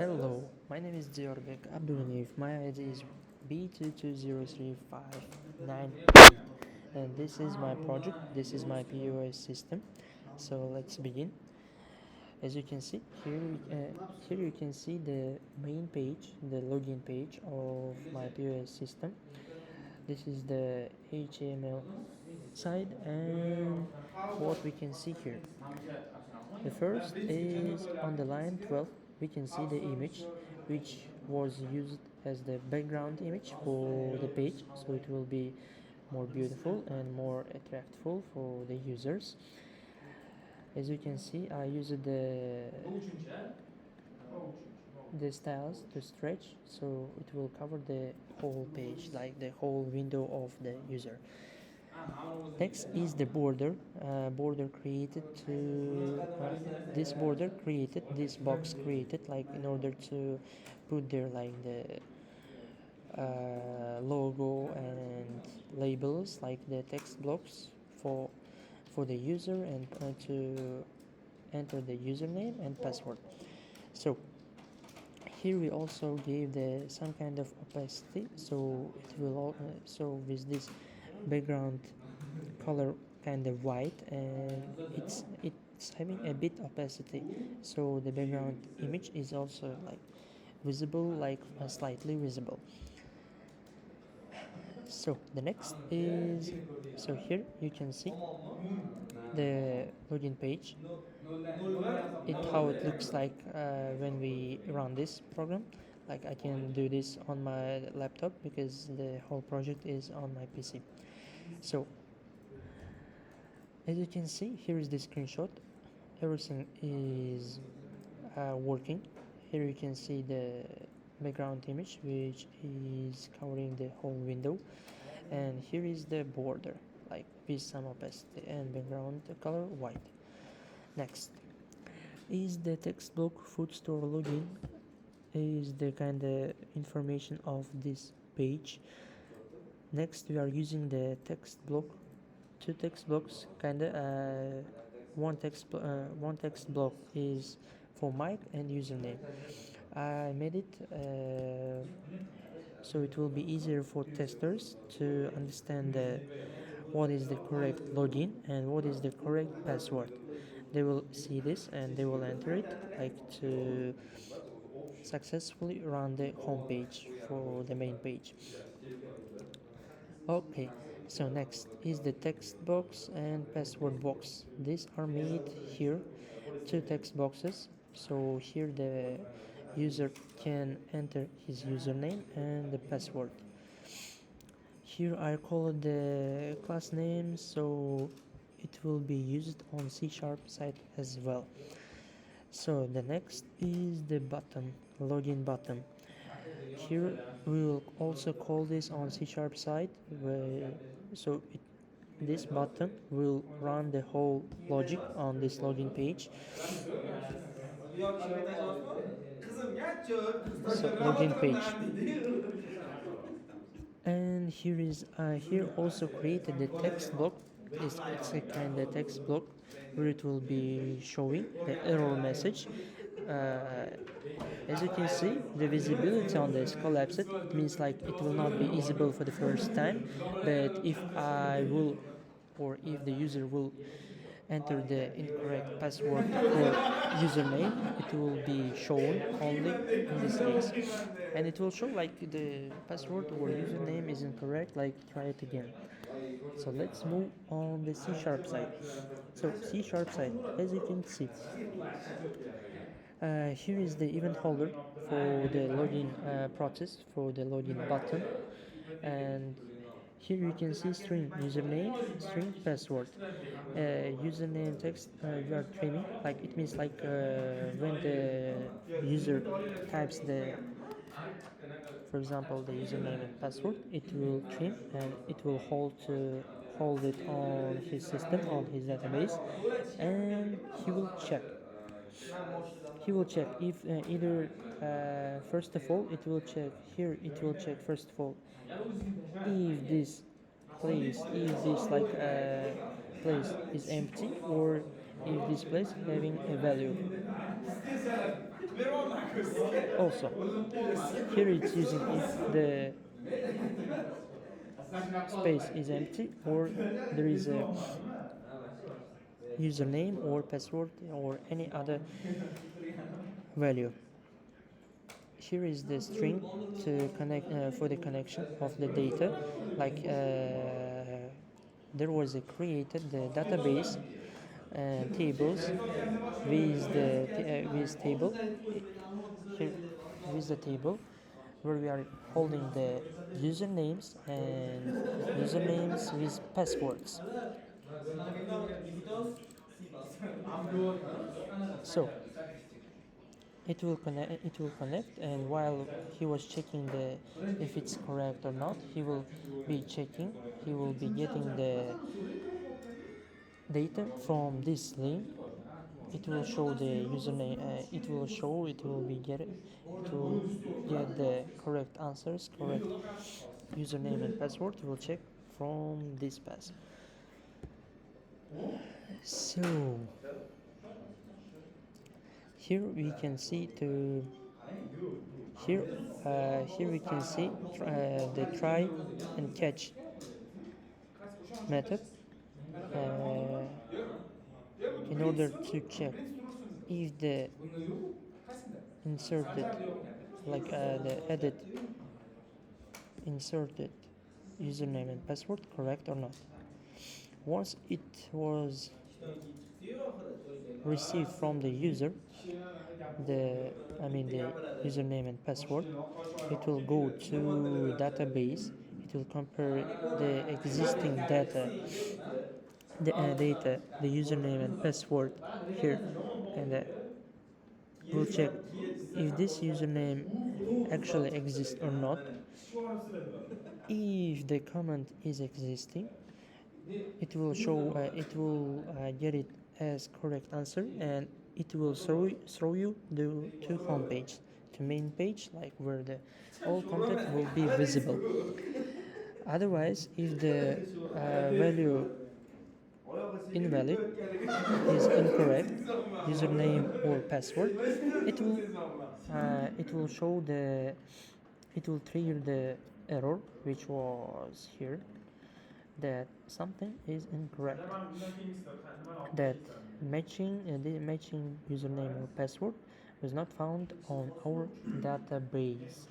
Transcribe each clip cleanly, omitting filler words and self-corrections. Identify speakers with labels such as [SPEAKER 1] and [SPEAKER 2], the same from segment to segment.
[SPEAKER 1] Hello, my name is Diorbek Abdulanev. My ID is B2203598, and this is my project. This is my POS system. So let's begin. As you can see here you can see the main page, the login page of my POS system. This is the HTML side, and what we can see here. The first is on the line 12. We can see the image which was used as the background image for the page, so it will be more beautiful and more attractive for the users. As you can see, I used the styles to stretch, so it will cover the whole page, like the whole window of the user. Next is the border. Border created to this border created this box created like in order to put there like the logo and labels, like the text blocks for the user, and to enter the username and password. So here we also gave the some kind of opacity, so it will so with this background color kind of white, and it's having a bit opacity, so the background image is also like visible, like slightly visible. So the next is, so here you can see the login page, how it looks like when we run this program. Like I can do this on my laptop because the whole project is on my PC. So as you can see, here is the screenshot. Everything is working. Here you can see the background image which is covering the whole window, and here is the border, like with some opacity and background color white. Next is the text block food store login, is the kind of information of this page. Next we are using the text block, two text blocks kind of one text block is for mic and username. I made it so it will be easier for testers to understand what is the correct login and what is the correct password. They will see this and they will enter it, like to successfully run the home page for the main page. Okay, so next is the text box and password box. These are made here, two text boxes. So here the user can enter his username and the password. Here I call it the class name, so it will be used on C# site as well. So the next is the button, login button. Here we will also call this on C# site, so this button will run the whole logic on this login page. So login page. And here also created the text block. It's a kind of text block where it will be showing the error message. As you can see, the visibility on this collapsed. It means like it will not be visible for the first time, but if I will, or if the user will enter the incorrect password or username, it will be shown only in this case, and it will show like the password or username is incorrect, like try it again. So let's move on the C# side. So C# side, as you can see, here is the event holder for the login process, for the login button, and here you can see string username, string password. Username text we are trimming, like it means like when the user types the, for example, the username and password, it will trim and it will hold it on his system, on his database, and he will check if either first of all it will check first of all if this place is empty, or if this place having a value. Also, here it's using if the space is empty or there is a username or password or any other value. Here is the string to connect for the connection of the data. Like there was a created the database and tables with the with table here with the table where we are holding the usernames and usernames with passwords. So it will connect, and while he was checking the if it's correct or not, he will be getting the data from this link. It will show the username, it will be get it will get the correct answers, correct username and password. It will check from this pass. So here we can see to here here we can see the try and catch method uh, in order to check if the inserted the edit inserted username and password correct or not. Once it was received from the user, the the username and password, it will go to database. It will compare the existing the username and password here, and we'll check if this username actually exists or not. If the comment is existing, it will get it as correct answer, and it will throw you to home page, to main page, like where the all content will be visible. Otherwise, if the value invalid is incorrect username or password, it will show the it will trigger the error which was here, that something is incorrect, that the matching username or password was not found on our database.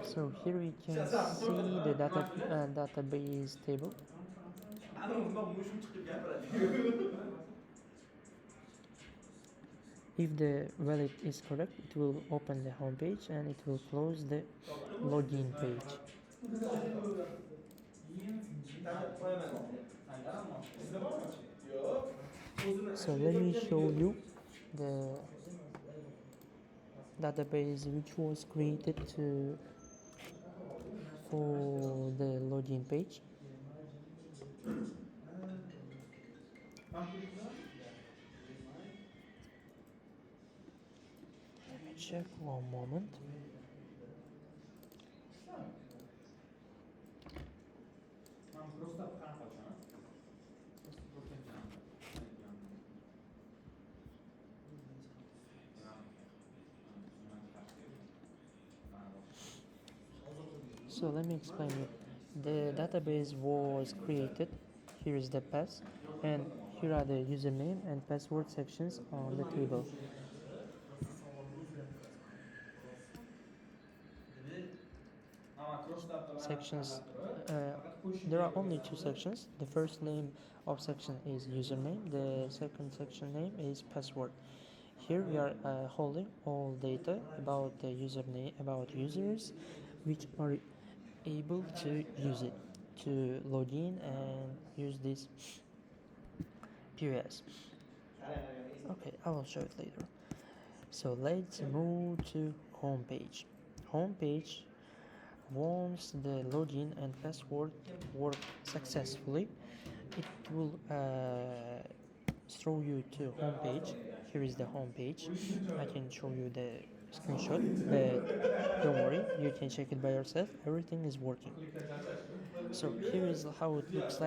[SPEAKER 1] So here we can see the database table. If the valid is correct, it will open the home page and it will close the login page. So let me show you the database which was created for the login page. Let me check one moment. So let me explain you. The database was created. Here is the pass, and here are the username and password sections on the table. Sections. There are only two sections. The first name of section is username. The second section name is password. Here we are holding all data about the username, about users which are able to use it to log in and use this POS. Okay, I will show it later. So let's move to home page. Home page, once the login and password work successfully, it will throw you to home page. Here is the home page. I can show you the screenshot, but don't worry, you can check it by yourself. Everything is working. So here is how it looks like.